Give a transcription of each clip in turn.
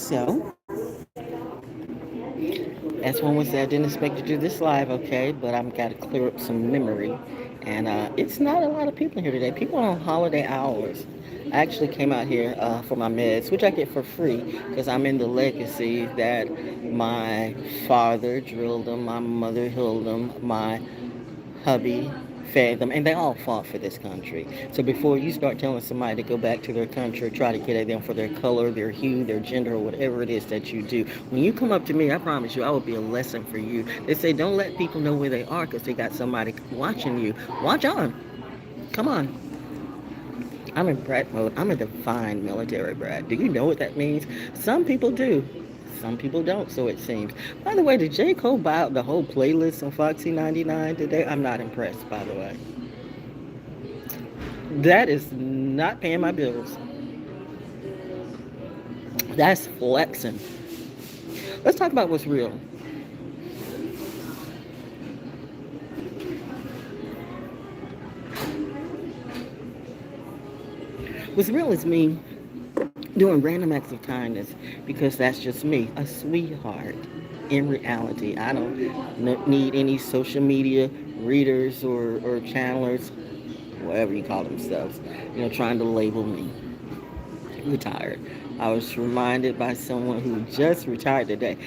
So, as one would say, I didn't expect to do this live, okay, but I've got to clear up some memory. And it's not a lot of people here today. People are on holiday hours. I actually came out here for my meds, which I get for free because I'm in the legacy that my father drilled them, my mother healed them, my hubby fed them, and they all fought for this country. So before you start telling somebody to go back to their country, try to get at them for their color, their hue, their gender, or whatever it is that you do, when you come up to me, I promise you, I will be a lesson for you. They say don't let people know where they are because they got somebody watching you. Watch on. Come on. I'm in brat mode. I'm a defined military brat. Do you know what that means? Some people do. Some people don't, so it seems. By the way, did J. Cole buy out the whole playlist on Foxy 99 today? I'm not impressed, by the way. That is not paying my bills. That's flexing. Let's talk about what's real. What's real is me doing random acts of kindness because that's just me, a sweetheart. In reality, I don't need any social media readers or channelers, whatever you call themselves, trying to label me retired. I was reminded by someone who just retired today.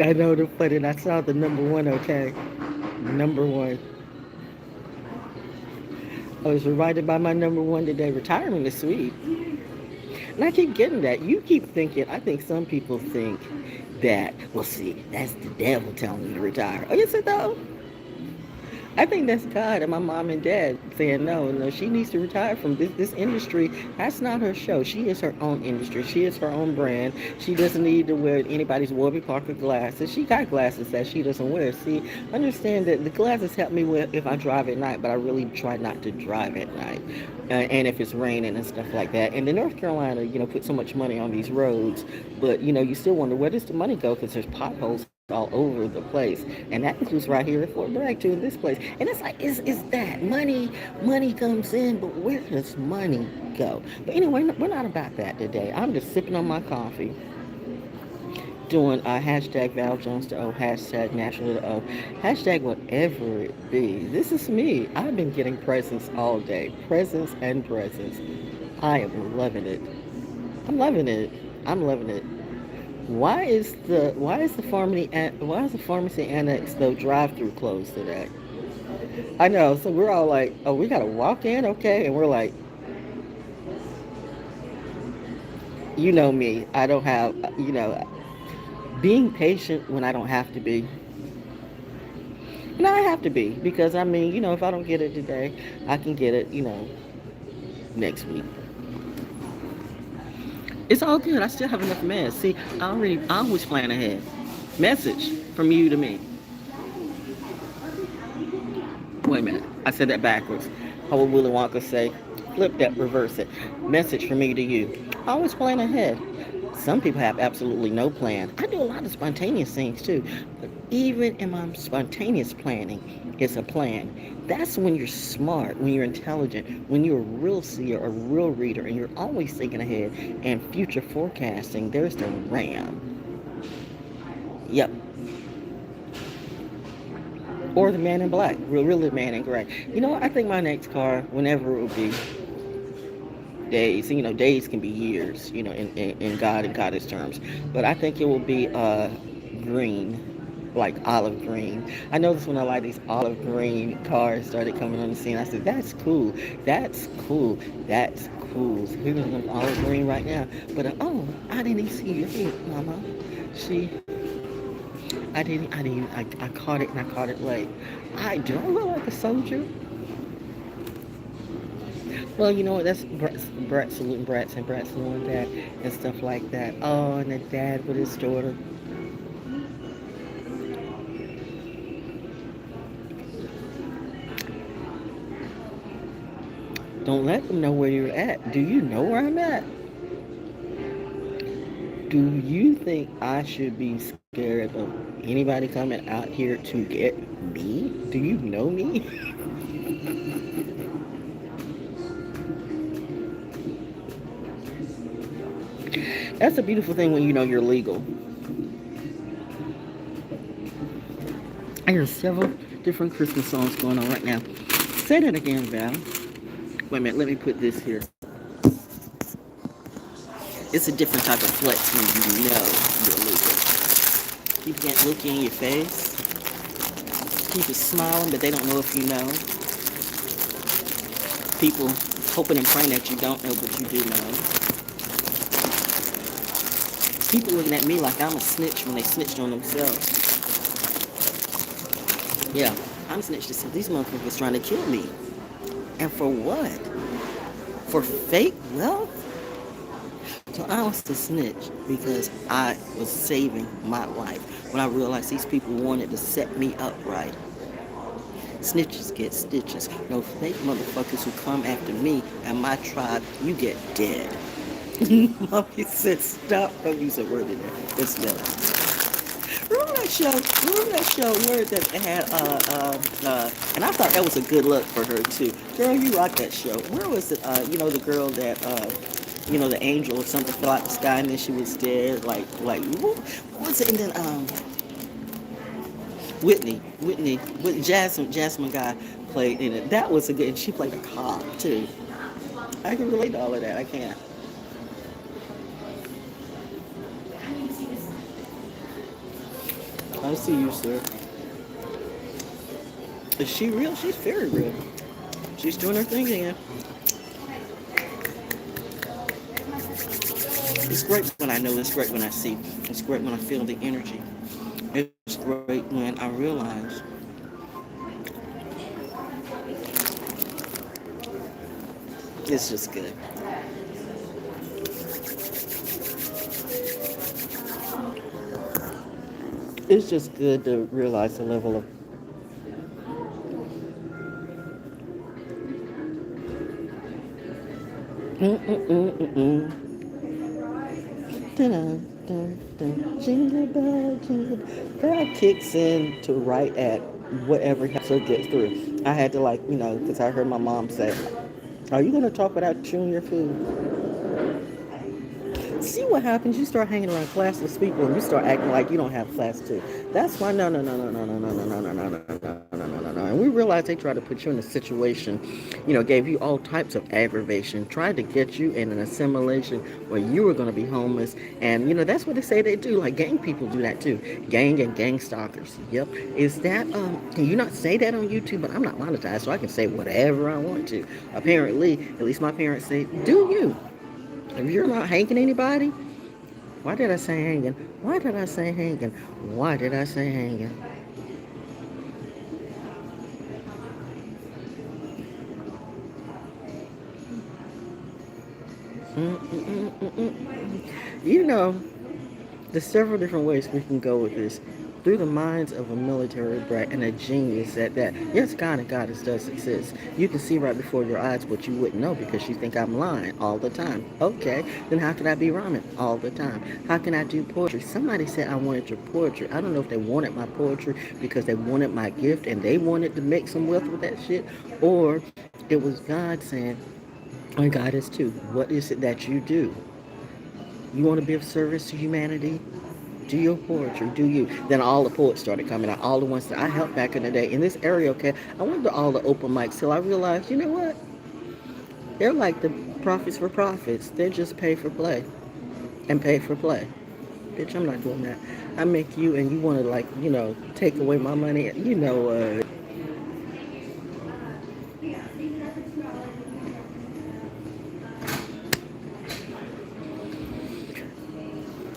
I know the funny, and I saw the number one, okay? Number one. I was reminded by my number one today. Retirement is sweet. And I keep getting that. You keep thinking, I think some people think that, well, see, that's the devil telling you to retire. Oh, yes, it though. I think that's God and my mom and dad saying no, no, she needs to retire from this industry. That's not her show. She is her own industry. She is her own brand. She doesn't need to wear anybody's Warby Parker glasses. She got glasses that she doesn't wear. See, understand that the glasses help me with if I drive at night, but I really try not to drive at night. And if it's raining and stuff like that. And in North Carolina, put so much money on these roads, but you still wonder where does the money go because there's potholes all over the place, and that includes right here at Fort Bragg too, in this place. And it's like, is that money comes in, but where does money go? But anyway, we're not about that today. I'm just sipping on my coffee, doing hashtag ValJonesDaO, hashtag NaturalDaO, hashtag whatever it be. This is me. I've been getting presents all day, presents and presents. I am loving it. I'm loving it. I'm loving it. Why is the pharmacy annex though drive-through closed today? I know. So we're all like, oh, we gotta walk in, okay? And we're like, you know me. I don't have, being patient when I don't have to be. No, I have to be because I mean, if I don't get it today, I can get it, next week. It's all good. I still have enough meds. See, I always plan ahead. Message from you to me. Wait a minute. I said that backwards. How would Willy Wonka say? Flip that, reverse it. Message from me to you. I always plan ahead. Some people have absolutely no plan. I do a lot of spontaneous things too. But even in my spontaneous planning, it's a plan. That's when you're smart, when you're intelligent, when you're a real seer, a real reader, and you're always thinking ahead and future forecasting. There's the RAM. Yep. Or the man in black. Really the man in gray. I think my next car, whenever it will be, days. Days can be years, in God and Goddess terms. But I think it will be green, like olive green. I noticed when I like these olive green cars started coming on the scene, I said, that's cool. That's cool. That's cool. So here's an olive green right now. But oh, I didn't even see your feet, Mama. She, I caught it and I caught it late. Do I look like a soldier? Well, you know what? That's Brett saluting Brats and Brett saluting Dad and stuff like that. Oh, and the dad with his daughter. Don't let them know where you're at. Do you know where I'm at? Do you think I should be scared of anybody coming out here to get me? Do you know me? That's a beautiful thing when you know you're legal. I hear several different Christmas songs going on right now. Say that again, Val. Wait a minute, let me put this here. It's a different type of flex when you know you're legal. People can't look you in your face. People smiling, but they don't know if you know. People hoping and praying that you don't know, but you do know. People looking at me like I'm a snitch when they snitched on themselves. Yeah, I'm snitched to these motherfuckers trying to kill me. And for what? For fake wealth? So I was the snitch because I was saving my life when I realized these people wanted to set me up right. Snitches get stitches. No fake motherfuckers who come after me and my tribe, you get dead. Mommy said, stop. Don't use a word in there. It's better. Remember that show? Remember that show where that had and I thought that was a good look for her too. Girl, you rock that show. Where was it? You know, the girl that the angel or something fell out the sky and then she was dead. Like what was it? And then Whitney, with Jasmine guy played in it. That was a good. And she played a cop too. I can relate to all of that. I can. I see you, sir. Is she real? She's very real. She's doing her thing again. It's great when I know. It's great when I see. It's great when I feel the energy. It's great when I realize it's just good. It's just good to realize the level of jingle bell, jingle bell. That kicks in to right at whatever helps her get through. I had to because I heard my mom say, "Are you gonna talk without chewing your food?" See what happens? You start hanging around classless people and you start acting like you don't have class too. That's why no. And we realize they try to put you in a situation, gave you all types of aggravation, tried to get you in an assimilation where you were going to be homeless. And that's what they say they do. Like gang people do that too. Gang and gang stalkers. Yep. Is that can you not say that on YouTube? But I'm not monetized, so I can say whatever I want to. Apparently, at least my parents say, do you? If you're not hanging anybody, why did I say hanging? Why did I say hanging? Why did I say hanging? You know, there's several different ways we can go with this. Through the minds of a military brat and a genius at that. Yes, God and Goddess does exist. You can see right before your eyes what you wouldn't know because you think I'm lying all the time. Okay, then how can I be rhyming all the time? How can I do poetry? Somebody said I wanted your poetry. I don't know if they wanted my poetry because they wanted my gift and they wanted to make some wealth with that shit, or it was God saying, and God is too, what is it that you do? You want to be of service to humanity? Do your poetry, do you. Then all the poets started coming out, all the ones that I helped back in the day. In this area, okay, I went to all the open mics till I realized, you know what? They're like the prophets for profits. They just pay for play and pay for play. Bitch, I'm not doing that. I make you and you want to take away my money.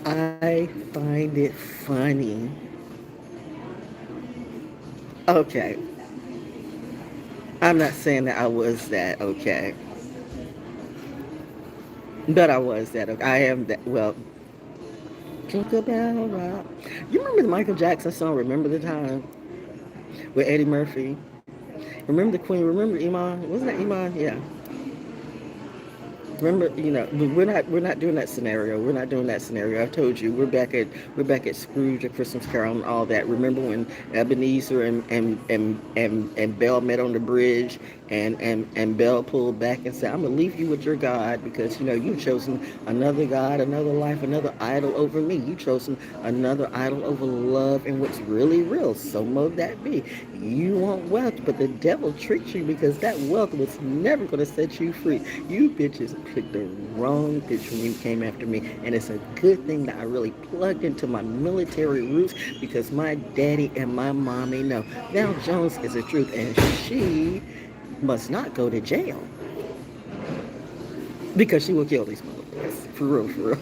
I find it funny. Okay. I'm not saying that I was that, okay. But I was that, okay. I am that, well, Jingle Bell Rock. You remember the Michael Jackson song, Remember the Time? With Eddie Murphy? Remember the Queen? Remember Iman? Wasn't that Iman? Yeah. Remember, we're not doing that scenario. We're not doing that scenario. I told you, we're back at Scrooge, A Christmas Carol, and all that. Remember when Ebenezer and Belle met on the bridge, And Belle pulled back and said, I'm gonna leave you with your God because you've chosen another God, another life, another idol over me. You've chosen another idol over love and what's really real. So mote that be. You want wealth, but the devil tricked you because that wealth was never gonna set you free. You bitches picked the wrong bitch when you came after me. And it's a good thing that I really plugged into my military roots because my daddy and my mommy know Val Jones is the truth, and she must not go to jail because she will kill these motherfuckers. For real, for real.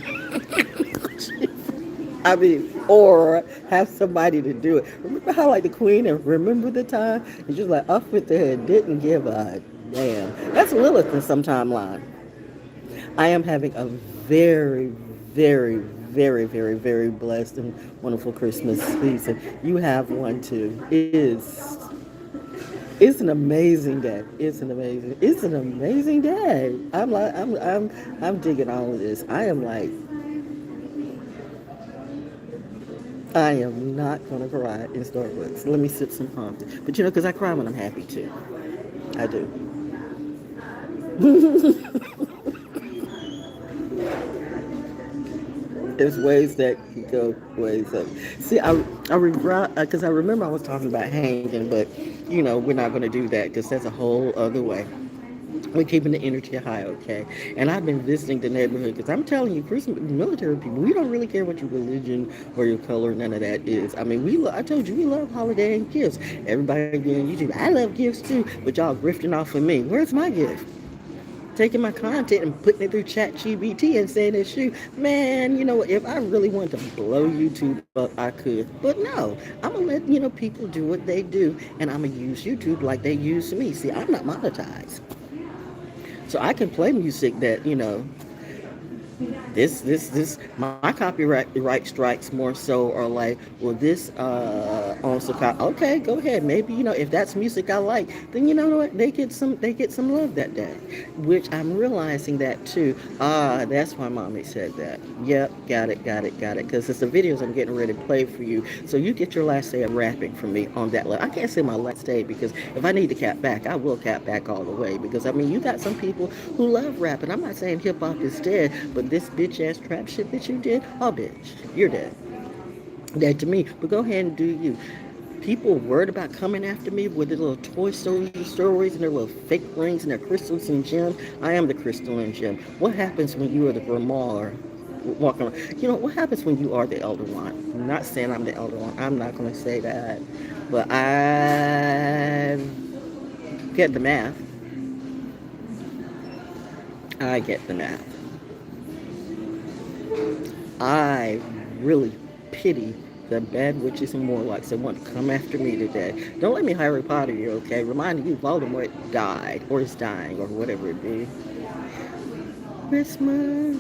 I mean, or have somebody to do it. Remember how like the queen and remember the time? And she was like, up with the head, didn't give a damn. That's Lilith in some timeline. I am having a very, very, very, very, very blessed and wonderful Christmas season. You have one too. It's an amazing day. It's an amazing day. I'm digging all of this. I am not gonna cry in Starbucks. Let me sip some coffee. But because I cry when I'm happy too. I do. There's ways that can go ways up. See, I regret because I remember I was talking about hanging, but we're not going to do that because that's a whole other way. We're keeping the energy high, okay? And I've been visiting the neighborhood because I'm telling you, Christian military people, we don't really care what your religion or your color, none of that is. I mean, I told you, we love holiday and gifts. Everybody being YouTube, I love gifts too, but y'all grifting off of me. Where's my gift? Taking my content and putting it through ChatGPT and saying it's you. Man, if I really wanted to blow YouTube up, I could. But no, I'm going to let, people do what they do. And I'm going to use YouTube like they use me. See, I'm not monetized. So I can play music that, my copyright right strikes more so are like, well, this on okay, go ahead. Maybe if that's music I like, then you know what, they get some love that day, which I'm realizing that too. That's why mommy said that. Yep, got it, because it's the videos I'm getting ready to play for you, so you get your last day of rapping from me on that level. I can't say my last day because if I need to cap back, I will cap back all the way, because I mean, you got some people who love rapping. I'm not saying hip hop is dead, but this bitch ass trap shit that you did, oh bitch, you're dead. Dead to me. But go ahead and do you. People worried about coming after me with their little Toy Stories and their little fake rings and their crystals and gems. I am the crystal and gem. What happens when you are the grimoire walking around? What happens when you are the elder one? I'm not saying I'm the elder one. I'm not going to say that. But I get the math. I get the math. I really pity the bad witches and warlocks that want to come after me today. Don't let me Harry Potter you, okay? Reminding you, Voldemort died, or is dying, or whatever it be. Christmas.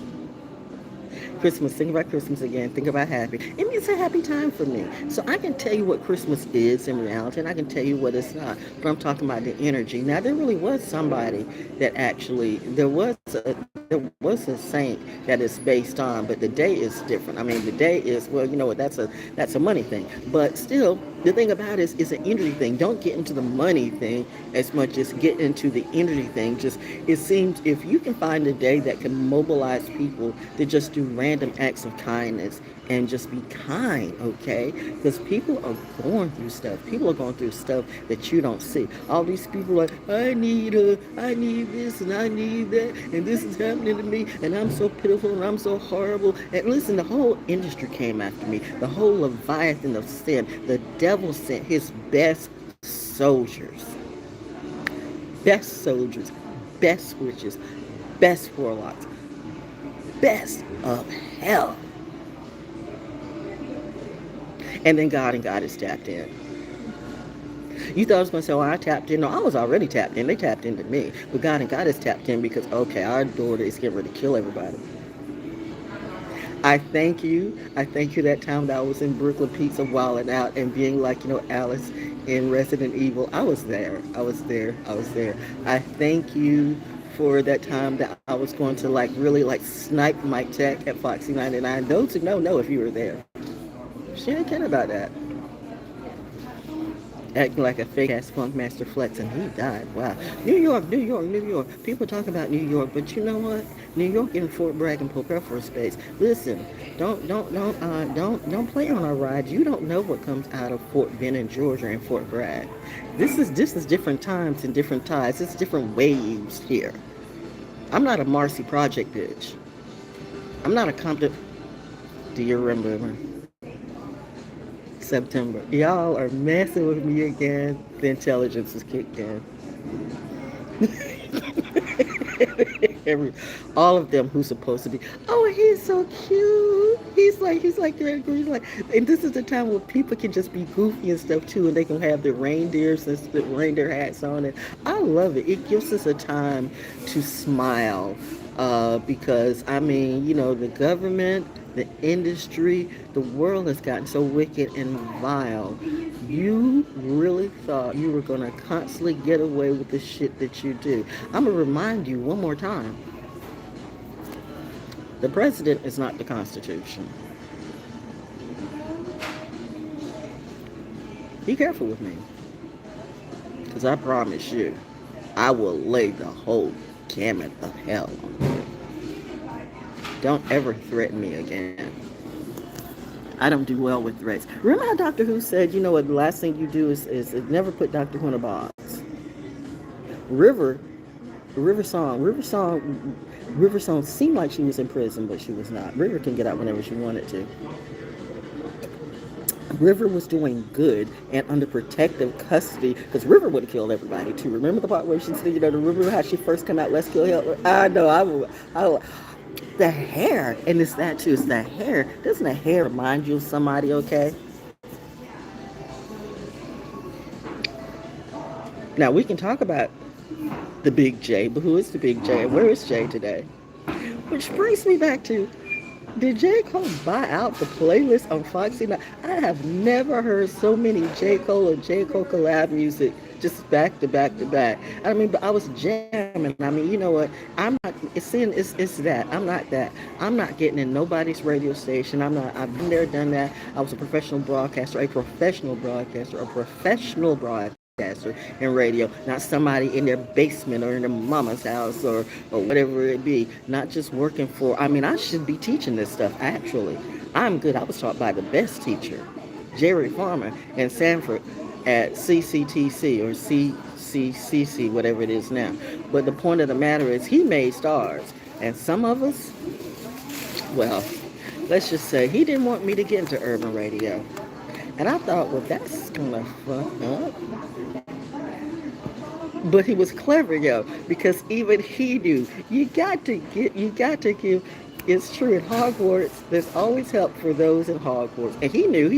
Christmas, think about Christmas again, think about happy. It means a happy time for me. So I can tell you what Christmas is in reality, and I can tell you what it's not. But I'm talking about the energy. Now, there really was somebody that actually, there was a saint that is based on, but the day is different. I mean, the day is, well, you know what, that's a money thing. But still, the thing about it is, it's an energy thing. Don't get into the money thing as much as get into the energy thing. Just, it seems, if you can find a day that can mobilize people to just do random acts of kindness and just be kind, okay? Because people are going through stuff. People are going through stuff that you don't see. All these people are, I need this and I need that, and this is happening to me, and I'm so pitiful and I'm so horrible. And listen, the whole industry came after me. The whole Leviathan of sin. The devil sent his best soldiers, best witches, best warlocks, best of hell. And then God is tapped in. You thought I was going to say, well, I tapped in. No, I was already tapped in. They tapped into me. But God is tapped in because, okay, our daughter is getting ready to kill everybody. I thank you. I thank you that time that I was in Brooklyn Pizza wilding out and being like, Alice in Resident Evil. I was there. I thank you for that time that I was going to really snipe Mike Tech at Foxy 99. Those who know if you were there. She didn't care about that. acting like a fake ass funk master flex, and he died. Wow. New York, New York, New York. People talk about New York, but you know what? New York and Fort Bragg and Poker for space. Listen, don't play on our rides. You don't know what comes out of Fort Benning, Georgia, and Fort Bragg. This is different times and different tides. It's different waves here. I'm not a Marcy Project bitch. I'm not a Compton. Do you remember? September. Y'all are messing with me again. The intelligence is kicked in. All of them who's supposed to be. Oh, he's so cute. He's like, and this is the time where people can just be goofy and stuff too, and they can have their reindeers and the reindeer hats on. And I love it. It gives us a time to smile, because I mean, the government, the industry, the world has gotten so wicked and vile. You really thought you were going to constantly get away with the shit that you do. I'm going to remind you one more time. The president is not the Constitution. Be careful with me. Because I promise you, I will lay the whole gamut of hell on you. Don't ever threaten me again. I don't do well with threats. Remember how Doctor Who said, what the last thing you do is never put Doctor Who in a box. River Song seemed like she was in prison, but she was not. River can get out whenever she wanted to. River was doing good and under protective custody, because River would have killed everybody too. Remember the part where she said, the River, how she first came out, let's kill Hitler? I know, I will. The hair, and it's that too, it's the hair. Doesn't the hair remind you of somebody, okay? Now, we can talk about the Big J, but who is the Big J, and where is Jay today? Which brings me back to, did J. Cole buy out the playlist on Foxy? Now, I have never heard so many J. Cole or J. Cole collab music just back to back to back. I mean, but I was jamming. I mean, you know what? I'm not, it's that. I'm not that. I'm not getting in nobody's radio station. I've been there, done that. I was a professional broadcaster in radio, not somebody in their basement or in their mama's house or whatever it be, not just working for, I should be teaching this stuff, actually. I'm good. I was taught by the best teacher, Jerry Farmer in Sanford at CCTC or CCCC, whatever it is now. But the point of the matter is he made stars. And some of us, well, let's just say he didn't want me to get into urban radio. And I thought, well, that's kind of fucked up. But he was clever, because even he knew you got to give. It's true, in Hogwarts, there's always help for those in Hogwarts. And he knew,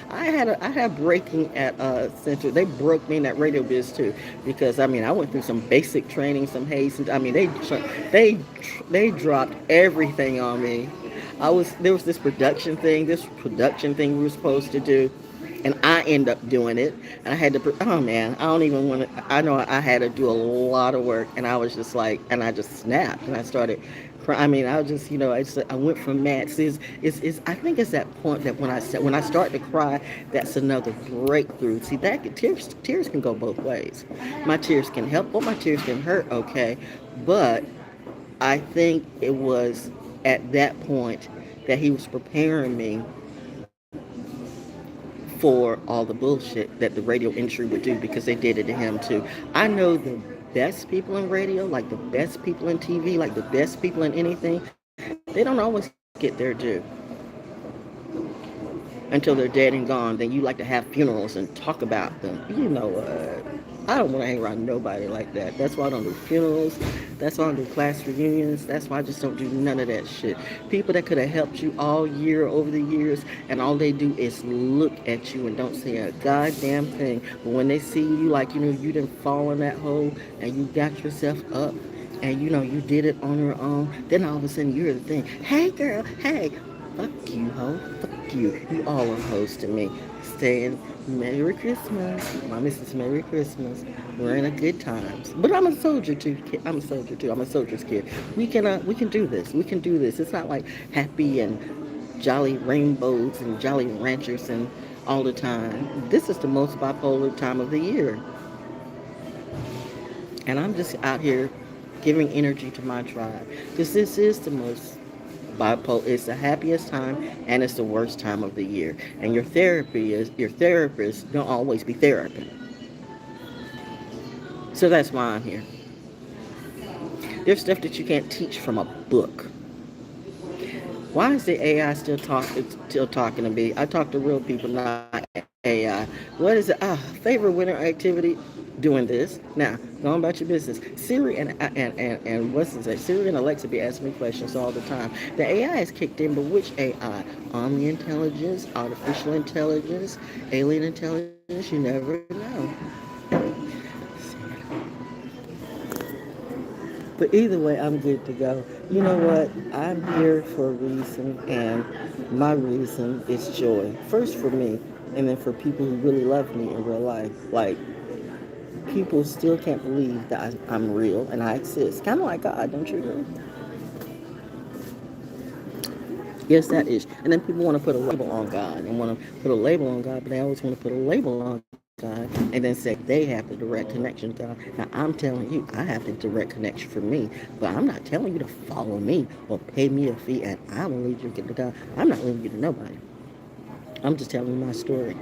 I had breaking at Center. They broke me in that radio biz too, because I went through some basic training, some haze, and they dropped everything on me. There was this production thing we were supposed to do. And I end up doing it. And I had to, oh man, I don't even want to, I know I had to do a lot of work. And I was just like, and I just snapped. And I started crying. I was just, I went from mad. It's, I think it's that point that when I start to cry, that's another breakthrough. See, tears can go both ways. My tears can help, or my tears can hurt, okay? But I think it was at that point that he was preparing me for all the bullshit that the radio industry would do, because they did it to him too. I know the best people in radio, like the best people in TV, like the best people in anything, they don't always get their due until they're dead and gone. Then you like to have funerals and talk about them. You know what? I don't want to hang around nobody like that. That's why I don't do funerals. That's why I don't do class reunions. That's why I just don't do none of that shit. People that could have helped you all year over the years, and all they do is look at you and don't say a goddamn thing. But when they see you, like, you didn't fall in that hole and you got yourself up and, you did it on your own, then all of a sudden you're the thing. Hey, girl, hey. Fuck you, ho. Fuck you. You all are hoes to me. Saying Merry Christmas. My missus, Merry Christmas. We're in a good times. But I'm a soldier too. I'm a soldier's kid. We can do this. We can do this. It's not like happy and jolly rainbows and jolly ranchers and all the time. This is the most bipolar time of the year. And I'm just out here giving energy to my tribe. Because this is the most bipolar. It's the happiest time and it's the worst time of the year. And your therapist don't always be therapy. So that's why I'm here. There's stuff that you can't teach from a book. Why is the AI still talking to me? I talk to real people, not AI. What is it? Favorite winter activity? Doing this. Now, going about your business. Siri and what's it say? Siri and Alexa be asking me questions all the time. The AI is kicked in, but which AI? Omni intelligence, artificial intelligence, alien intelligence? You never know. But either way, I'm good to go. You know what? I'm here for a reason, and my reason is joy. First for me, and then for people who really love me in real life. Like, people still can't believe that I'm real and I exist. Kind of like God, don't you agree? Yes, that is. And then people want to put a label on God and want to put a label on God, but they always want to put a label on God and then say they have the direct connection to God. Now, I'm telling you, I have the direct connection for me, but I'm not telling you to follow me or pay me a fee and I will lead you to get to God. I'm not leading you to nobody. I'm just telling you my story.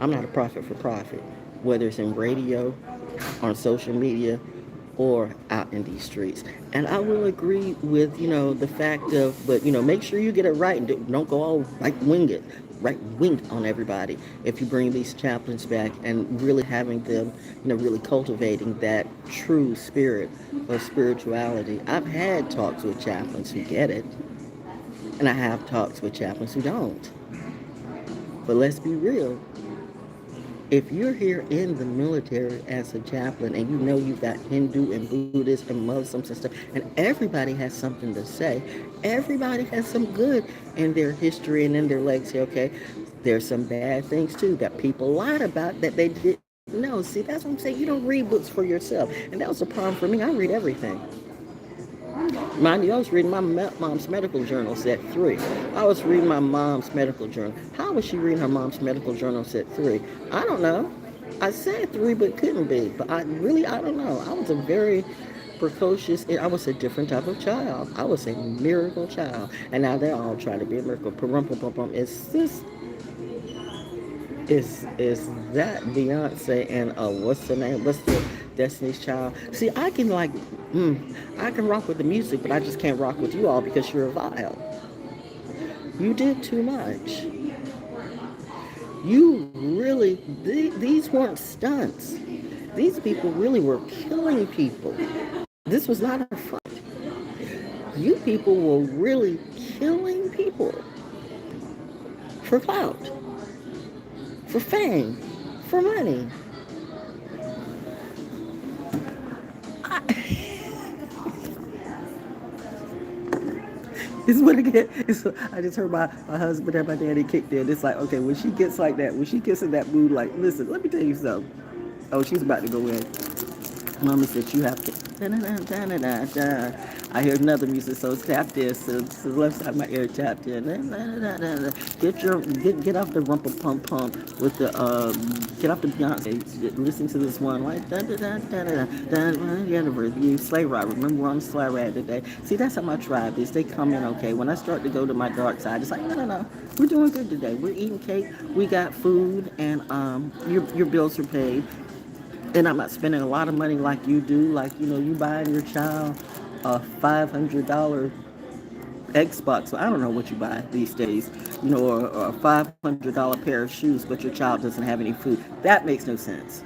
I'm not a prophet for profit, whether it's in radio, on social media, or out in these streets. And I will agree with, the fact of, but, make sure you get it right and don't go all right winged on everybody. If you bring these chaplains back and really having them, really cultivating that true spirit of spirituality. I've had talks with chaplains who get it, and I have talks with chaplains who don't. But let's be real. If you're here in the military as a chaplain and you know you've got Hindu and Buddhist and Muslims and stuff, and everybody has something to say, everybody has some good in their history and in their legacy, okay? There's some bad things too that people lied about that they didn't know. See, that's what I'm saying. You don't read books for yourself. And that was a problem for me. I read everything. Mind you, I was reading my mom's medical journal set 3. I was reading my mom's medical journal. How was she reading her mom's medical journal set 3? I don't know. I said 3, but couldn't be. But I don't know. I was a very precocious, I was a different type of child. I was a miracle child. And now they're all trying to be a miracle. It's this is that Beyonce and what's the name? What's the Destiny's Child? See, I can rock with the music, but I just can't rock with you all because you're vile. You did too much. You really, these weren't stunts. These people really were killing people. This was not a front. You people were really killing people for clout, for fame, for money. It's what again? I just heard my husband and my daddy kicked in. It's like, okay, when she gets like that, when she gets in that mood, like, listen, let me tell you something. Oh, she's about to go in. Mama said you have to. I hear another music, so it's tapped in. So the left side of my ear tapped in. Get off the rumpa pump with the get off the Beyonce. Listen to this one like you sleigh ride. Remember we're on the sleigh ride today. See, that's how my tribe is. They come in okay. When I start to go to my dark side, it's like no. We're doing good today. We're eating cake. We got food, and your bills are paid. And I'm not spending a lot of money like you do. Like, you buying your child a $500 Xbox. I don't know what you buy these days. Or a $500 pair of shoes, but your child doesn't have any food. That makes no sense.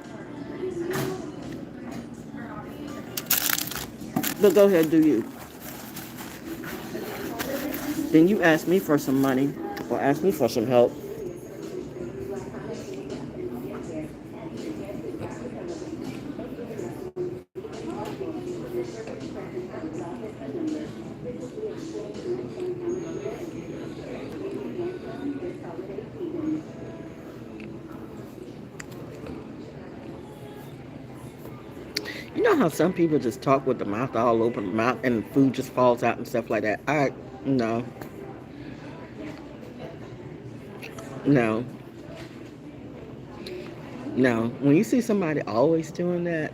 But go ahead, do you. Then you ask me for some money or ask me for some help. You know how some people just talk with the mouth all open, the mouth, and food just falls out and stuff like that? No. Now, when you see somebody always doing that,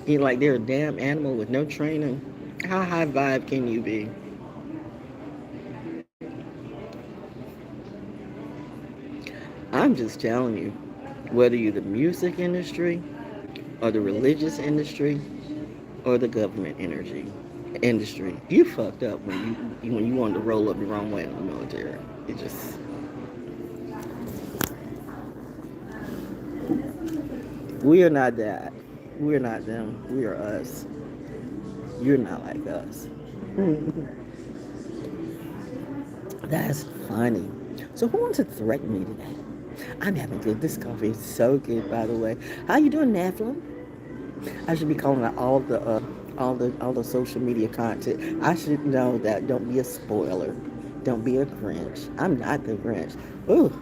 you like they're a damn animal with no training. How high vibe can you be? I'm just telling you, whether you're the music industry or the religious industry or the government energy industry, you fucked up when you wanted to roll up the wrong way in the military. It just we are not that. We're not them. We are us. You're not like us. That's funny. So who wants to threaten me today? I'm having good. This coffee is so good, by the way. How you doing, Naflin? I should be calling out all the social media content. I should know that. Don't be a spoiler. Don't be a Grinch. I'm not the Grinch. Ooh.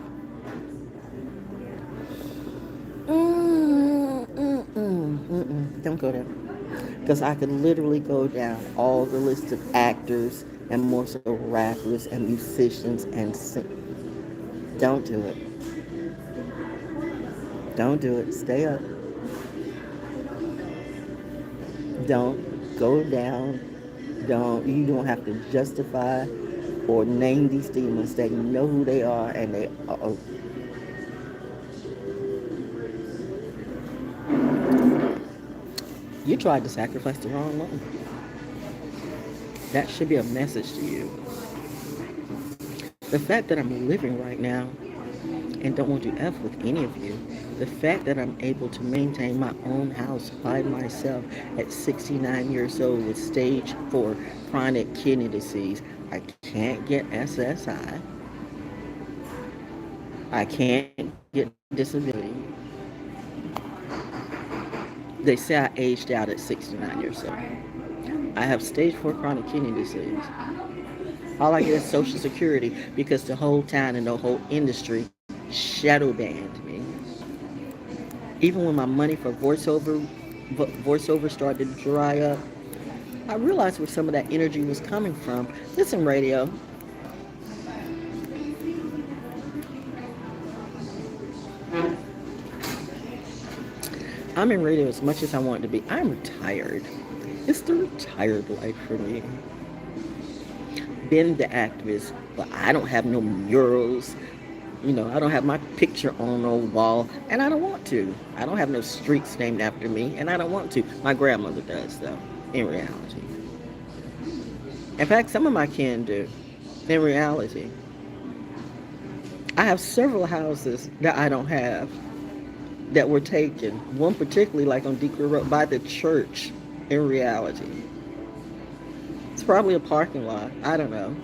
Don't go there. Because I could literally go down all the list of actors and more so rappers and musicians and don't do it. Don't do it. Stay up. Don't go down. You don't have to justify or name these demons. They know who they are and they are. You tried to sacrifice the wrong one. That should be a message to you. The fact that I'm living right now and don't want to F with any of you, the fact that I'm able to maintain my own house by myself at 69 years old with stage 4 chronic kidney disease, I can't get SSI, I can't get disability. They say I aged out at 69 years old. I have stage 4 chronic kidney disease. All I get is Social Security because the whole town and the whole industry shadow banned me. Even when my money for voiceover started to dry up, I realized where some of that energy was coming from. Listen, radio. I'm in radio as much as I want to be. I'm retired. It's the retired life for me. Been the activist, but I don't have no murals. I don't have my picture on no wall, and I don't want to. I don't have no streets named after me, and I don't want to. My grandmother does, though, in reality. In fact, some of my kin do, in reality. I have several houses that I don't have that were taken. One particularly, like on Decoy Road, by the church, in reality. It's probably a parking lot. I don't know.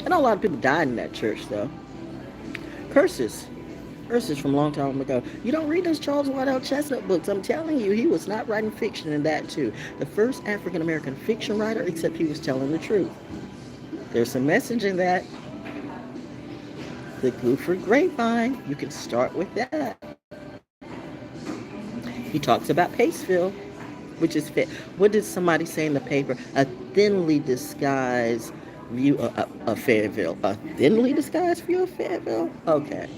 I know a lot of people died in that church, though. Curses. Curses from a long time ago. You don't read those Charles Waddell Chestnut books. I'm telling you, he was not writing fiction in that, too. The first African-American fiction writer, except he was telling the truth. There's some message in that. The Guilford Grapevine. You can start with that. He talks about Paceville, which is fit. What did somebody say in the paper? A thinly disguised view of Fayetteville. A thinly disguised view of Fayetteville? Okay.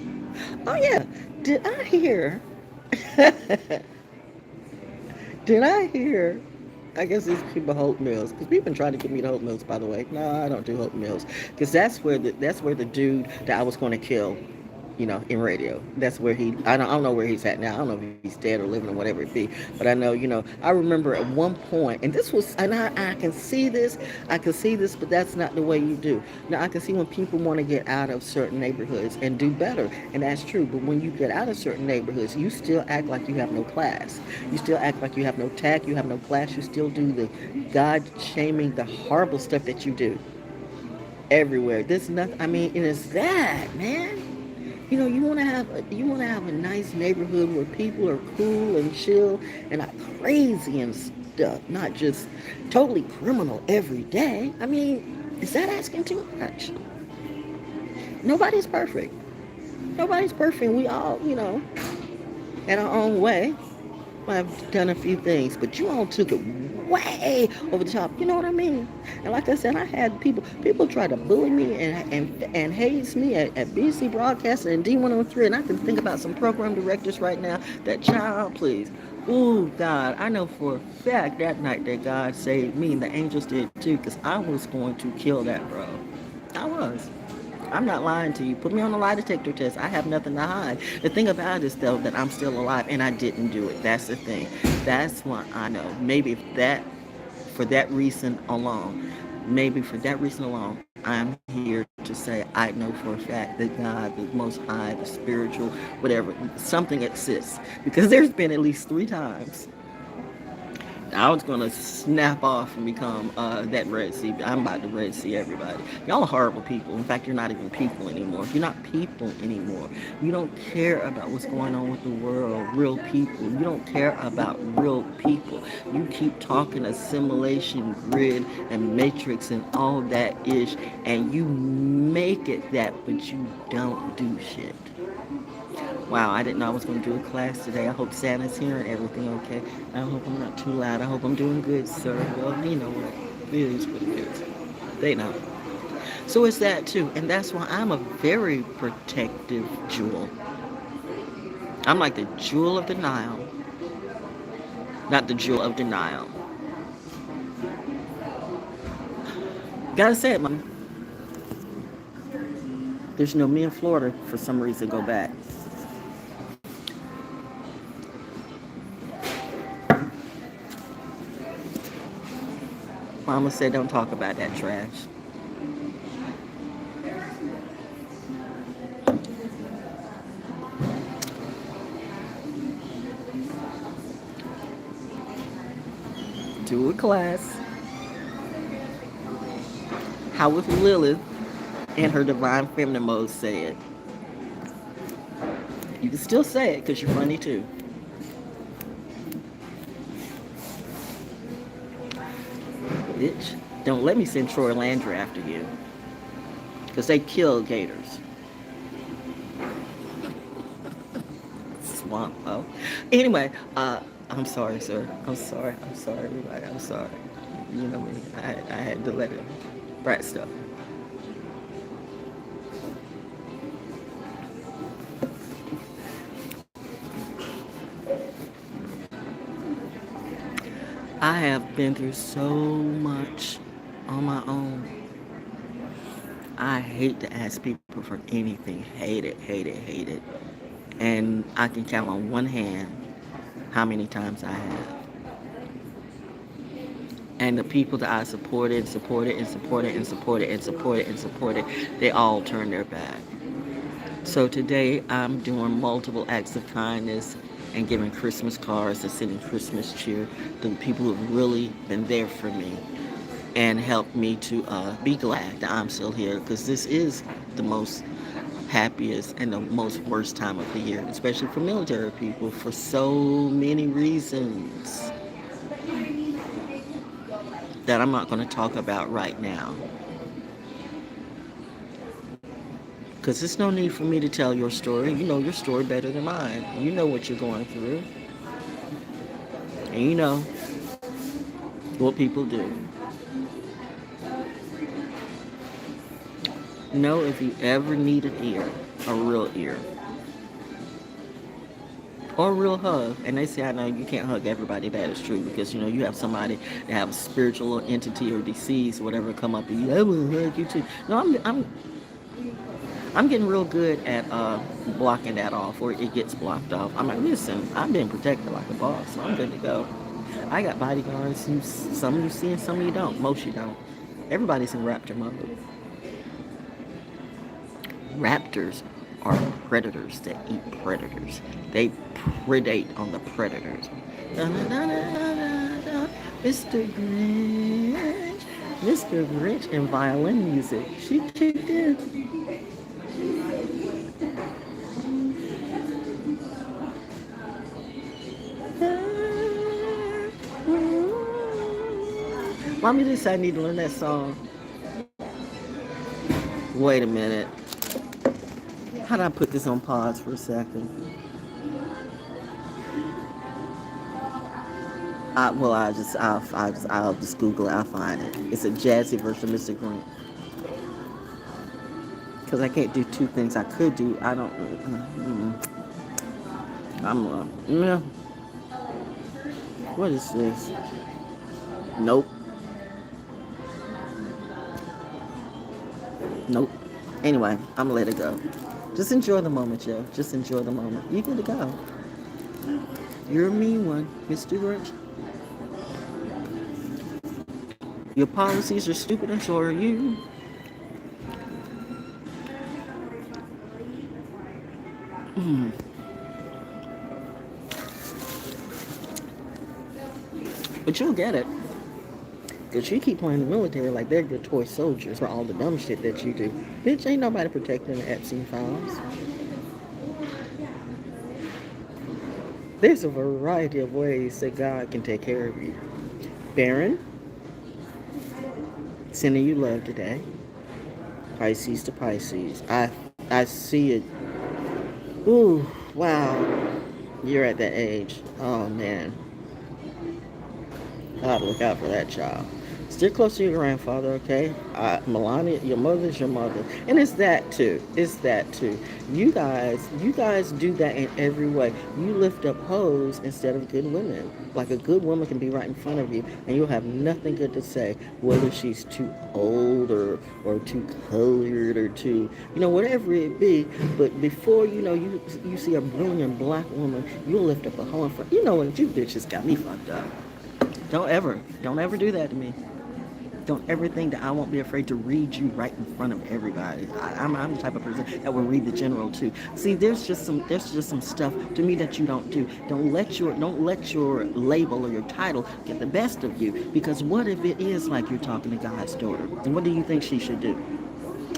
Oh, yeah. Did I hear? Did I hear? I guess these people Hope Mills, because people been trying to get me to Hope Mills. By the way, no, I don't do Hope Mills, because that's where the dude that I was going to kill, in radio. That's where I don't know where he's at now. I don't know if he's dead or living or whatever it be. But I know, I remember at one point, and this was, and I can see this, but that's not the way you do. Now, I can see when people want to get out of certain neighborhoods and do better, and that's true. But when you get out of certain neighborhoods, you still act like you have no class. You still act like you have no tact, you have no class. You still do the God-shaming, the horrible stuff that you do everywhere. There's nothing, it is that, man. You want to have a nice neighborhood where people are cool and chill and not crazy and stuff, not just totally criminal every day. Is that asking too much? Nobody's perfect. Nobody's perfect. We all, in our own way. I've done a few things, but you all took it way over the top. You know what I mean? And like I said, I had people try to bully me and haze me at BC Broadcasting and D103, and I can think about some program directors right now. That child, please. Ooh, God, I know for a fact that night that God saved me, and the angels did too, because I was going to kill that bro. I was. I'm not lying to you. Put me on a lie detector test. I have nothing to hide. The thing about it is, though, that I'm still alive and I didn't do it. That's the thing. That's what I know. Maybe if that, for that reason alone, maybe for that reason alone, I'm here to say I know for a fact that God, the Most High, the spiritual, whatever, something exists. Because there's been at least 3 times I was gonna snap off and become that Red Sea. I'm about to Red Sea everybody. Y'all are horrible people. In fact, you're not even people anymore. You're not people anymore. You don't care about what's going on with the world, real people. You don't care about real people. You keep talking assimilation, grid, and matrix and all that ish, and you make it that, but you don't do shit. Wow, I didn't know I was going to do a class today. I hope Santa's here and everything okay. I hope I'm not too loud. I hope I'm doing good, sir. Well, you know what? It is what it is. They know. So it's that too. And that's why I'm a very protective jewel. I'm like the jewel of the Nile, not the jewel of denial. Gotta say it, Mom. There's no me in Florida for some reason go back. Mama said don't talk about that trash. Do a class. How would Lilith in her divine feminine mode say it? You can still say it because you're funny too. Bitch, don't let me send Troy Landry after you. Because they kill gators. Swamp. Oh. Anyway, I'm sorry, sir. I'm sorry. I'm sorry, everybody. I'm sorry. You know me. I had to let it. Brat stuff. I have been through so much on my own. I hate to ask people for anything. Hate it, hate it, hate it. And I can count on one hand how many times I have. And the people that I supported, supported, and supported, and supported, and supported, and supported, they all turned their back. So today I'm doing multiple acts of kindness and giving Christmas cards and sending Christmas cheer to the people who have really been there for me and helped me to be glad that I'm still here, because this is the most happiest and the most worst time of the year, especially for military people, for so many reasons that I'm not going to talk about right now. Because there's no need for me to tell your story. You know your story better than mine. You know what you're going through. And you know what people do. Know if you ever need an ear, a real ear, or a real hug. And they say, I know you can't hug everybody. That is true, because you know you have somebody that have a spiritual entity or disease, or whatever, come up and you, I will hug you too. No, I'm getting real good at blocking that off, or it gets blocked off. I'm like, listen, I'm being protected like a boss, so I'm good to go. I got bodyguards. Some you see and some you don't. Most you don't. Everybody's in raptor mode. Raptors are predators that eat predators. They predate on the predators. Mr. Grinch. Mr. Grinch and violin music. She kicked in. Mommy just said I need to learn that song. Wait a minute. How do I put this on pause for a second? I'll just Google it. I'll find it. It's a jazzy version of Mr. Green. Because I can't do two things I could do. I don't. Yeah. What is this? Nope. Nope. Anyway, I'm gonna let it go. Just enjoy the moment, yo. Just enjoy the moment. You good to go. You're a mean one, Mr. Grinch. Your policies are stupid and so are you. But you'll get it. Because you keep playing the military like they're your toy soldiers for all the dumb shit that you do. Bitch, ain't nobody protecting the Epstein files. There's a variety of ways that God can take care of you. Baron, sending you love today. Pisces to Pisces. I see it. Ooh, wow. You're at that age. Oh, man. Gotta look out for that child. Stick close to your grandfather, okay? Melania, your mother's your mother. And it's that too. It's that too. You guys do that in every way. You lift up hoes instead of good women. Like a good woman can be right in front of you and you'll have nothing good to say, whether she's too old or too colored or too, whatever it be. But before you see a brilliant black woman, you'll lift up a hoe in front. And you bitches got me fucked up. Don't ever do that to me. Don't ever think that I won't be afraid to read you right in front of everybody. I'm the type of person that will read the general too. See, there's just some stuff to me that you don't do. Don't let your label or your title get the best of you. Because what if it is like you're talking to God's daughter? And what do you think she should do?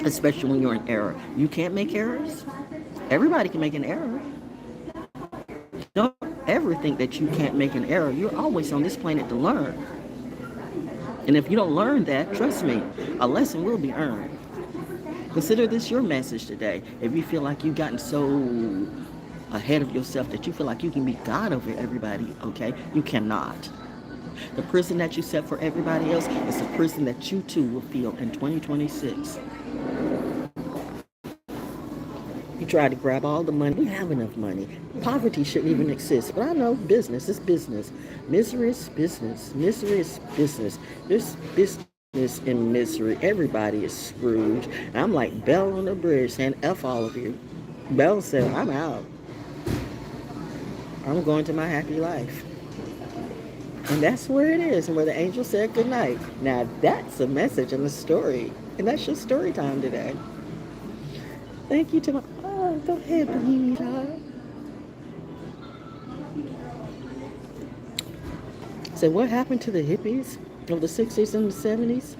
Especially when you're in error. You can't make errors. Everybody can make an error. Don't ever think that you can't make an error. You're always on this planet to learn. And if you don't learn that, trust me, a lesson will be earned. Consider this your message today. If you feel like you've gotten so ahead of yourself that you feel like you can be God over everybody, okay? You cannot. The prison that you set for everybody else is the prison that you too will feel in 2026. You try to grab all the money. We have enough money. Poverty shouldn't even exist. But I know business is business. Misery is business. Misery is business. There's business in misery. Everybody is Scrooge. And I'm like Belle on the bridge saying, F all of you. Belle said, I'm out. I'm going to my happy life. And that's where it is, and where the angel said goodnight. Now that's a message and a story. And that's your story time today. Thank you to my... Oh, go ahead, Bohemian child. So what happened to the hippies of the 60s and the 70s?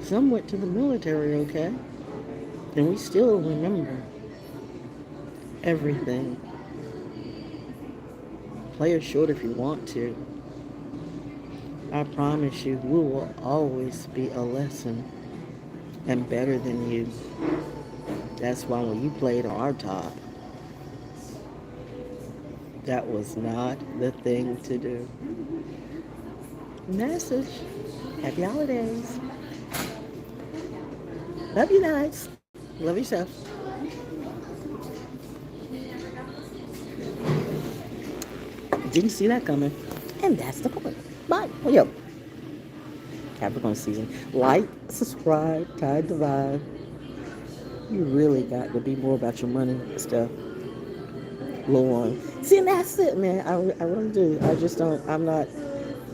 Some went to the military, okay? And we still remember everything. Play it short if you want to. I promise you, we will always be a lesson and better than you. That's why when you played on our top, that was not the thing to do. Message. Happy holidays. Love you guys. Love yourself. Didn't see that coming. And that's the point. Bye. Yo. Capricorn season. Like, subscribe, tag the vibe. You really got to be more about your money stuff. Little one. See, and that's it, man. I really do. I just don't, I'm not,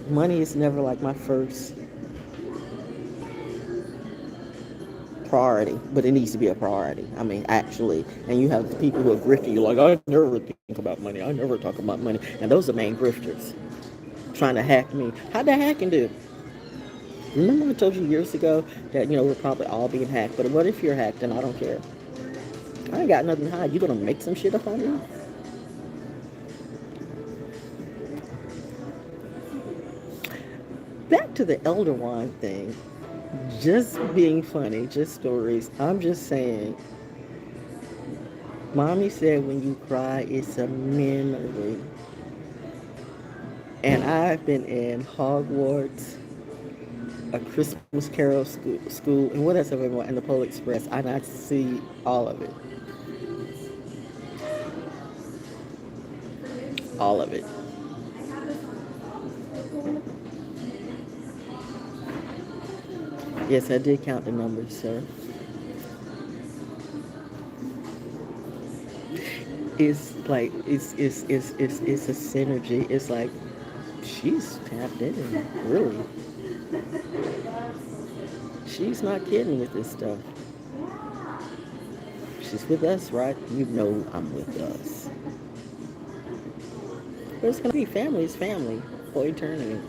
money is never like my first priority, but it needs to be a priority. I mean, actually. And you have the people who are grifting you like, I never think about money. I never talk about money. And those are main grifters trying to hack me. How'd that hacking do? Remember I told you years ago that, we're probably all being hacked. But what if you're hacked and I don't care? I ain't got nothing to hide. You gonna make some shit up on me? Back to the elder wine thing. Just being funny, just stories. I'm just saying. Mommy said when you cry, it's a memory. And I've been in Hogwarts, a Christmas Carol school, and what else have I been? And the Pole Express. I not see all of it. All of it. Yes, I did count the numbers, sir. It's like it's a synergy. It's like she's tapped in, really. She's not kidding with this stuff. She's with us, right? You know I'm with us. But it's gonna be family is family for eternity.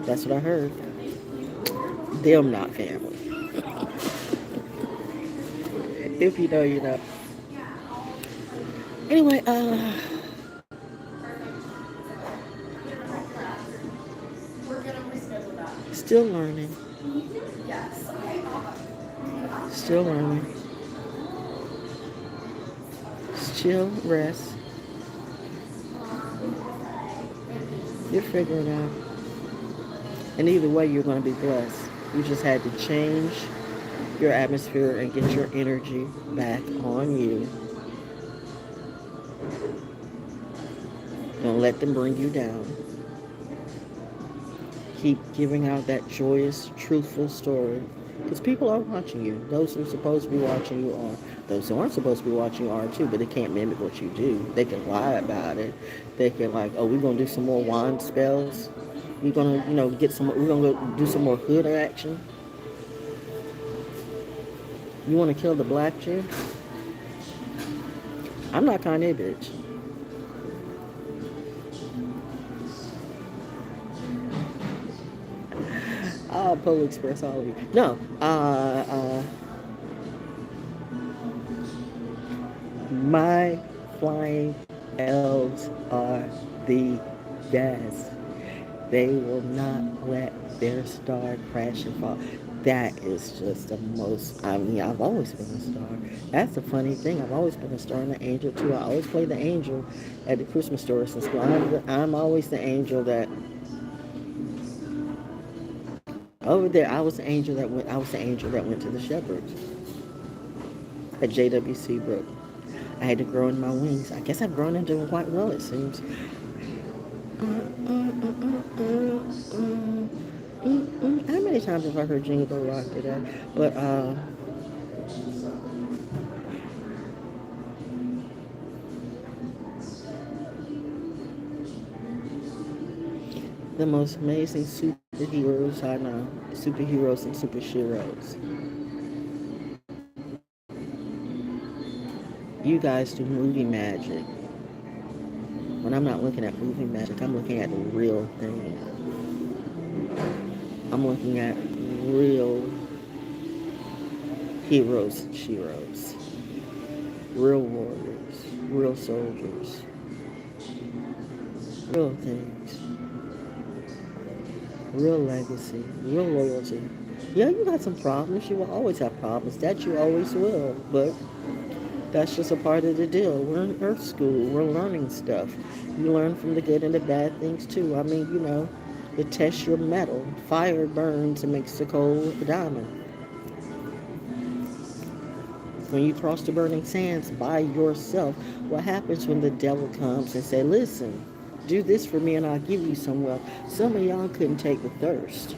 That's what I heard. Them not family. If you know, you know. Anyway, still learning. Still learning. Chill, rest. You're figuring out. And either way, you're going to be blessed. You just had to change your atmosphere and get your energy back on you. Don't let them bring you down. Keep giving out that joyous, truthful story. Because people are watching you. Those who are supposed to be watching you are. Those who aren't supposed to be watching you are too, but they can't mimic what you do. They can lie about it. They can like, oh, we're going to do some more wand spells. We're going to, we're going to go do some more hood action. You want to kill the black chick? I'm not Kanye, bitch. I'll Pole Express all of you. No, my flying elves are the best. They will not let their star crash and fall. That is just the most, I mean, I've always been a star. That's the funny thing. I've always been a star and an angel too. I always play the angel at the Christmas story since I'm always the angel that, over there, I was the angel that went to the shepherds at JWC Brook. I had to grow in my wings. I guess I've grown into them quite well, it seems. How many times have I heard Jingle Bell Rock today? But the most amazing superheroes I know, superheroes and superheroes. You guys do movie magic. When I'm not looking at movie magic, I'm looking at the real thing. I'm looking at real heroes and sheroes, real warriors, real soldiers, real things, real legacy, real loyalty. Yeah, you got some problems. You will always have problems. That you always will. But that's just a part of the deal. We're in Earth School. We're learning stuff. You learn from the good and the bad things too. I mean, it tests your metal. Fire burns and makes the coal a diamond. When you cross the burning sands by yourself, what happens when the devil comes and say, listen, do this for me and I'll give you some wealth. Some of y'all couldn't take the thirst.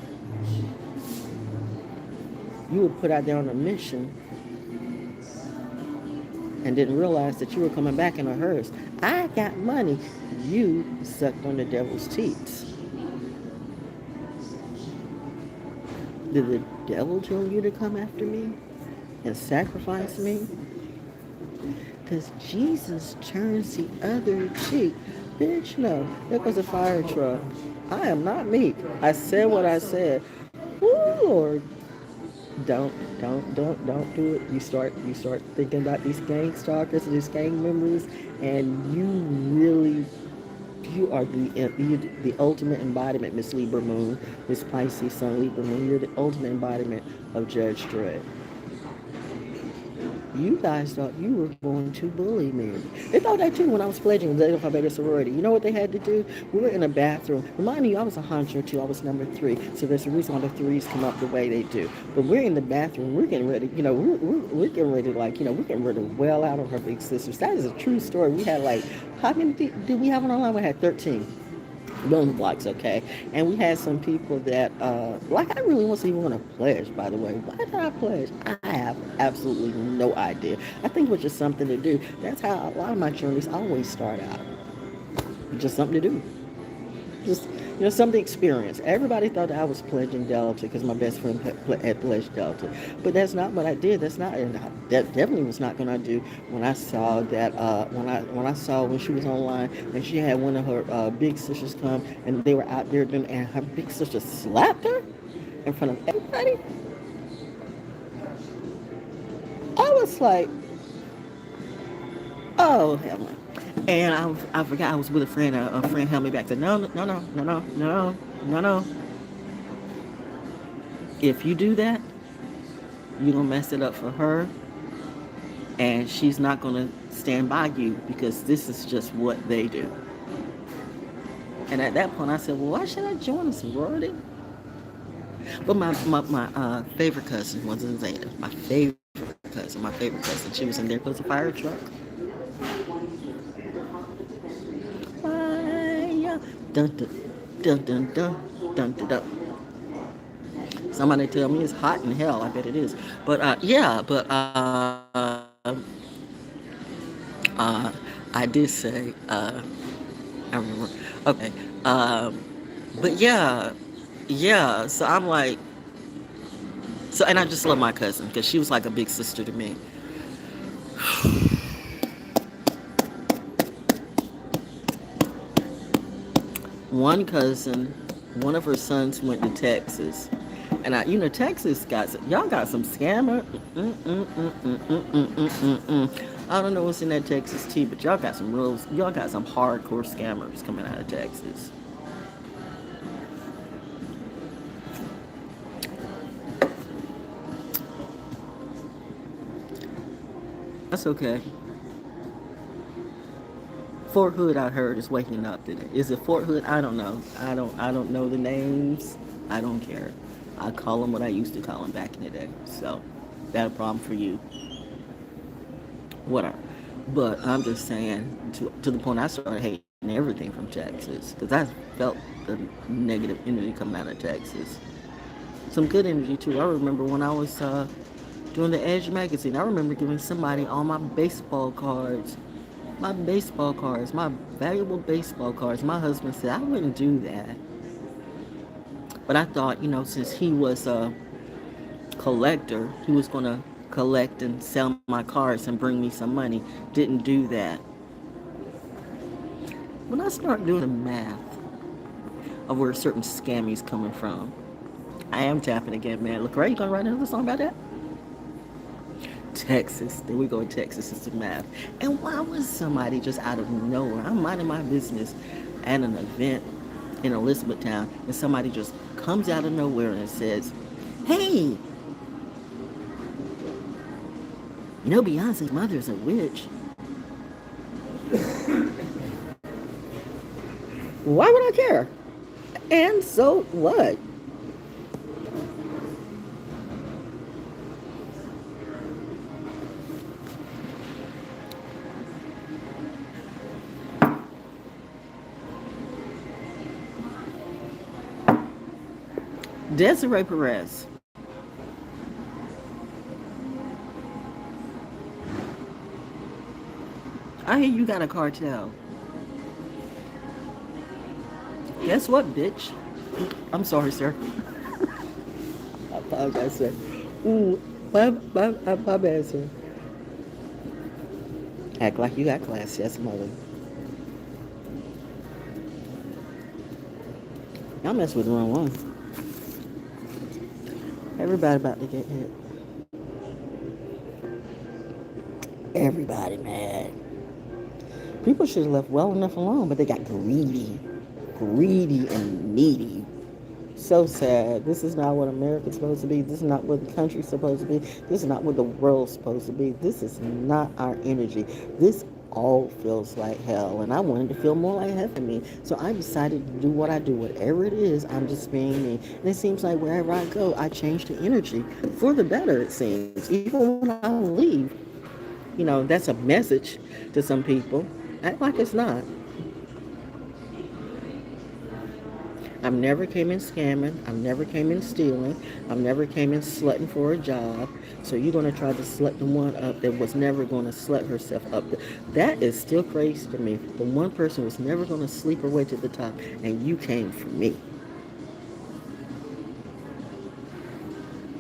You were put out there on a mission and didn't realize that you were coming back in a hearse. I got money. You sucked on the devil's teats. Did the devil tell you to come after me and sacrifice me? Because Jesus turns the other cheek. Bitch, no. There goes a fire truck. I am not meek. I said what I said. Ooh, Lord. Don't do it. You start thinking about these gang stalkers and these gang members, and you are the ultimate embodiment, Miss Libra Moon, Miss Pisces Sun Libra Moon. You're the ultimate embodiment of Judge Dredd. You guys thought you were going to bully me. They thought that too when I was pledging the Alpha Beta sorority. You know what they had to do? We were in a bathroom. Remind you, I was a honcho too. I was number 3. So there's a reason why the threes come up the way they do. But we're in the bathroom. We're getting ready. We're getting ready we're getting ready to well out on her big sisters. That is a true story. We had how many did we have on online? We had 13. Bonus blocks, okay? And we had some people that, I really wasn't even going to pledge, by the way. Why did I pledge? I have absolutely no idea. I think it was just something to do. That's how a lot of my journeys always start out. Just something to do. Just, something to experience. Everybody thought that I was pledging Delta because my best friend had pledged Delta. But that's not what I did. That definitely was not going to do when I saw that, when she was online and she had one of her big sisters come and they were out there doing, and her big sister slapped her in front of everybody. I was like, oh, hell no. And I forgot I was with a friend. A friend held me back. Said, no. If you do that, you're going to mess it up for her. And she's not going to stand by you because this is just what they do. And at that point, I said, well, why should I join a sorority? But my favorite cousin was in Zeta. My favorite cousin. She was in there because of fire truck. Dun, dun, dun, dun, dun, dun, dun. Somebody tell me it's hot in hell. I bet it is. But I did say I remember. Okay. But yeah. So I'm like, and I just love my cousin because she was like a big sister to me. One cousin, one of her sons went to Texas, and Texas y'all got some scammer. I don't know what's in that Texas tea, but y'all got some hardcore scammers coming out of Texas. That's okay. Fort Hood, I heard, is waking up today. Is it Fort Hood? I don't know. I don't know the names. I don't care. I call them what I used to call them back in the day. So, that a problem for you. Whatever. But I'm just saying, to the point I started hating everything from Texas. Because I felt the negative energy coming out of Texas. Some good energy, too. I remember when I was doing the Edge magazine, I remember giving somebody all my baseball cards. My valuable baseball cards. My husband said, I wouldn't do that. But I thought, since he was a collector, he was going to collect and sell my cards and bring me some money. Didn't do that. When I start doing the math of where certain scammies coming from, I am tapping again, man. Look, right? You going to write another song about that? Texas. There we go. Texas is the math. And why was somebody just out of nowhere? I'm minding my business at an event in Elizabethtown, and somebody just comes out of nowhere and says, hey, Beyonce's mother's a witch. Why would I care? And so what? Desiree Perez. I hear you got a cartel. Guess what, bitch? I'm sorry, sir. I apologize, sir. Ooh, my bad, sir. Act like you got class, yes, mother. Y'all mess with the wrong one. Everybody about to get hit. Everybody mad. People should have left well enough alone, but they got greedy and needy. so sad. This is not what America's supposed to be. This is not what the country's supposed to be. This is not what the world's supposed to be. This is not our energy. This all feels like hell, and I wanted to feel more like heaven me. So I decided to do what I do. Whatever it is, I'm just being me. And it seems like wherever I go, I change the energy for the better, it seems. Even when I leave, that's a message to some people. Act like it's not. I've never came in scamming. I've never came in stealing. I've never came in slutting for a job. So you're going to try to slut the one up that was never going to slut herself up. That is still crazy to me. The one person was never going to sleep her way to the top, and you came for me.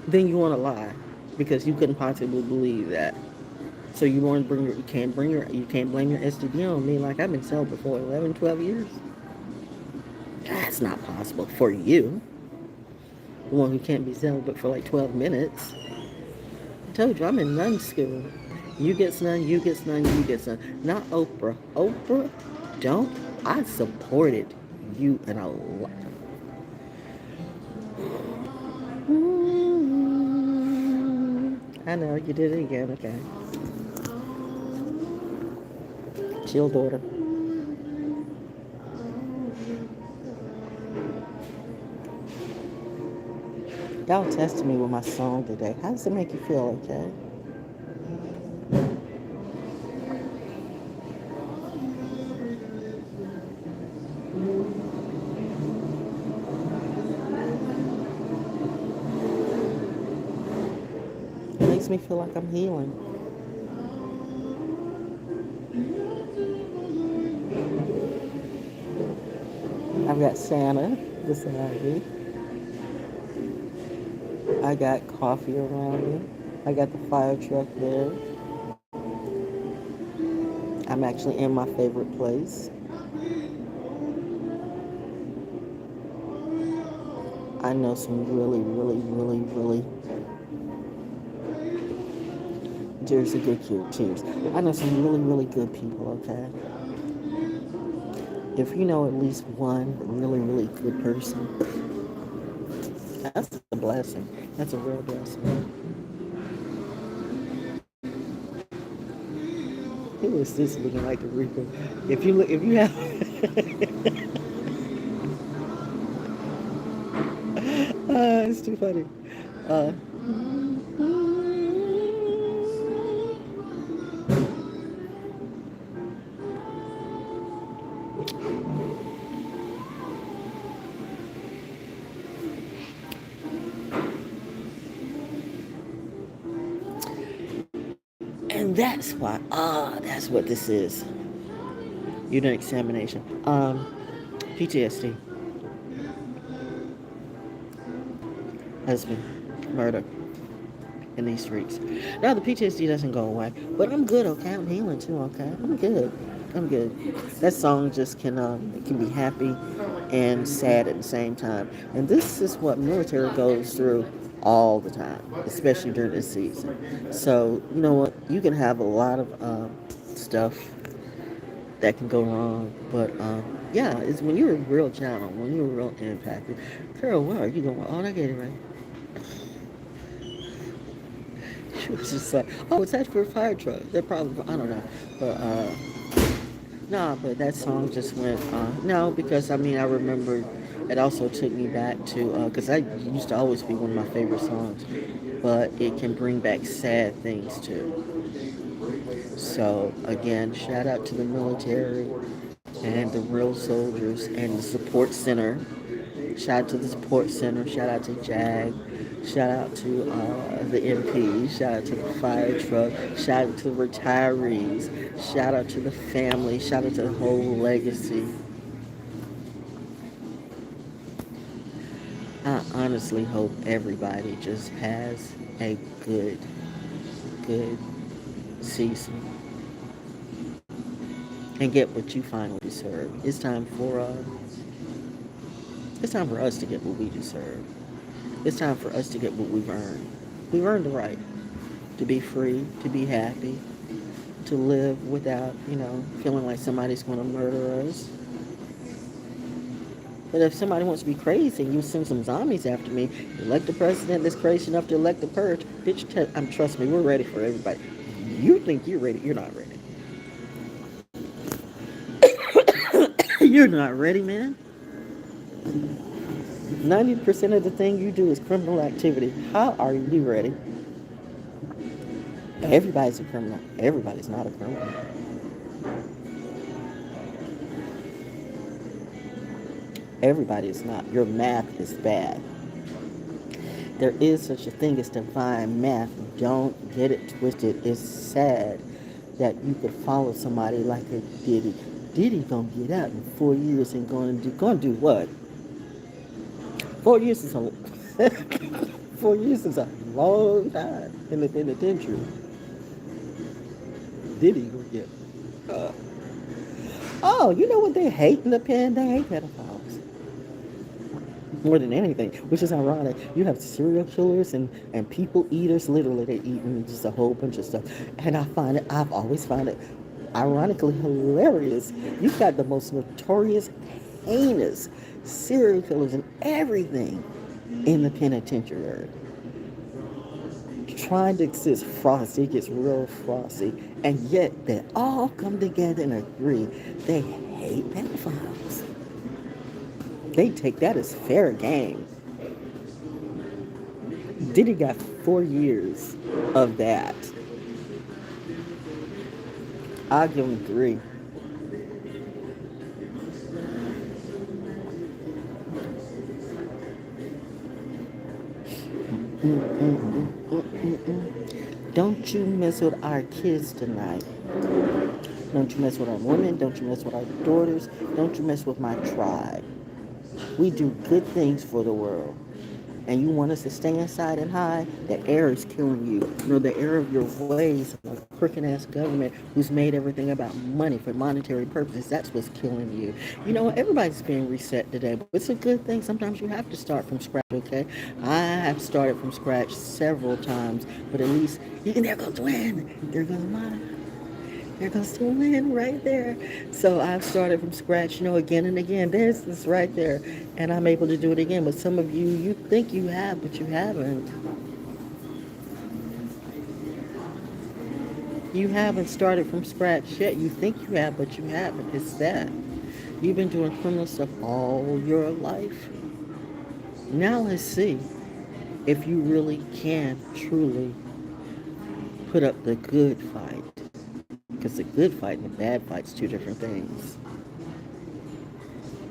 Then you want to lie because you couldn't possibly believe that. So you want to you can't blame your STD on me like I've been celibate for 11, 12 years. That's not possible for you. The one who can't be celibate for like 12 minutes. I told you, I'm in nun school. You get none, you get none, you get none. Not Oprah. Oprah, don't. I supported you in a lot. I know, you did it again, okay. Chill, daughter. Y'all tested me with my song today. How does it make you feel, okay? It makes me feel like I'm healing. I've got Santa beside me. I got coffee around me. I got the fire truck there. I'm actually in my favorite place. I know some really, really, really, really Jersey good teams. I know some really, really good people, okay? If you know at least one really, really good person, that's a blessing. That's a real blessing. Who is this looking like a Reaper? If you have it's too funny. And that's why, that's what this is. Unit examination. PTSD. Husband. Murder. In these streets. Now the PTSD doesn't go away. But I'm good, okay? I'm healing too, okay? I'm good. I'm good. That song just can be happy and sad at the same time. And this is what military goes through all the time, especially during this season. So, you know what? You can have a lot of stuff that can go wrong, but yeah, it's when you're a real channel, when you're a real empath. Girl, where are you going? Oh, I get it right. She was just like, oh, it's that for a fire truck. They're probably, I don't know, but no, but that song just went, no, because I mean, I remember it also took me back to, because I used to always be one of my favorite songs, but it can bring back sad things too. So, again, shout out to the military and the real soldiers and the support center. Shout out to the support center. Shout out to JAG. Shout out to the MP. Shout out to the fire truck. Shout out to the retirees. Shout out to the family. Shout out to the whole legacy. I honestly hope everybody just has a good season and get what you finally deserve. It's time for us to get what we deserve. It's time for us to get what we've earned. We've earned the right to be free, to be happy, to live without, feeling like somebody's going to murder us. But if somebody wants to be crazy and you send some zombies after me, elect a president that's crazy enough to elect the purge, bitch, trust me, we're ready for everybody. You think you're ready, you're not ready. You're not ready, man. 90% of the thing you do is criminal activity. How are you ready? Everybody's a criminal. Everybody's not a criminal. Everybody is not. Your math is bad. There is such a thing as divine math. Don't get it twisted. It's sad that you could follow somebody like a Diddy. Diddy gonna get out in 4 years and gonna do what? 4 years is a 4 years is a long time in the penitentiary. Diddy gonna get. Oh, you know what they hate in the pen? They hate pedophiles more than anything, which is ironic. You have serial killers and people eaters. Literally, they're eating just a whole bunch of stuff. And I've always found it ironically hilarious. You've got the most notorious, heinous serial killers and everything in the penitentiary. Trying to exist frosty, it gets real frosty, and yet they all come together and agree they hate pedophiles. They take that as fair game. Diddy got 4 years of that. I'll give him 3. Don't you mess with our kids tonight. Don't you mess with our women. Don't you mess with our daughters. Don't you mess with my tribe. We do good things for the world. And you want us to stay inside and hide? The air is killing you. You know, the air of your ways, a crooked ass government who's made everything about money for monetary purposes. That's what's killing you. You know, everybody's being reset today, but it's a good thing. Sometimes you have to start from scratch, okay? I have started from scratch several times, but at least there goes Win. There goes mine. There goes the win right there. So I've started from scratch, again and again. There's this right there. And I'm able to do it again. But some of you think you have, but you haven't. You haven't started from scratch yet. You think you have, but you haven't. It's that. You've been doing criminal stuff all your life. Now let's see if you really can truly put up the good fight. Because the good fight and the bad fight's 2 different things.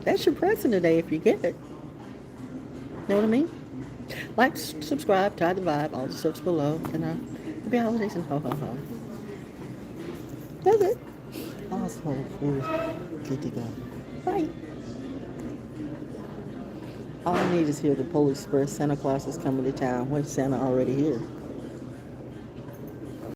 That's your present today if you get it. Know what I mean? Like, subscribe, tie the vibe, all the stuff's below. And happy holidays and ho ho ho. That's it. Awesome. Good to go. Bye. All I need is hear the Polish Express. Santa Claus is coming to town. When's Santa already here?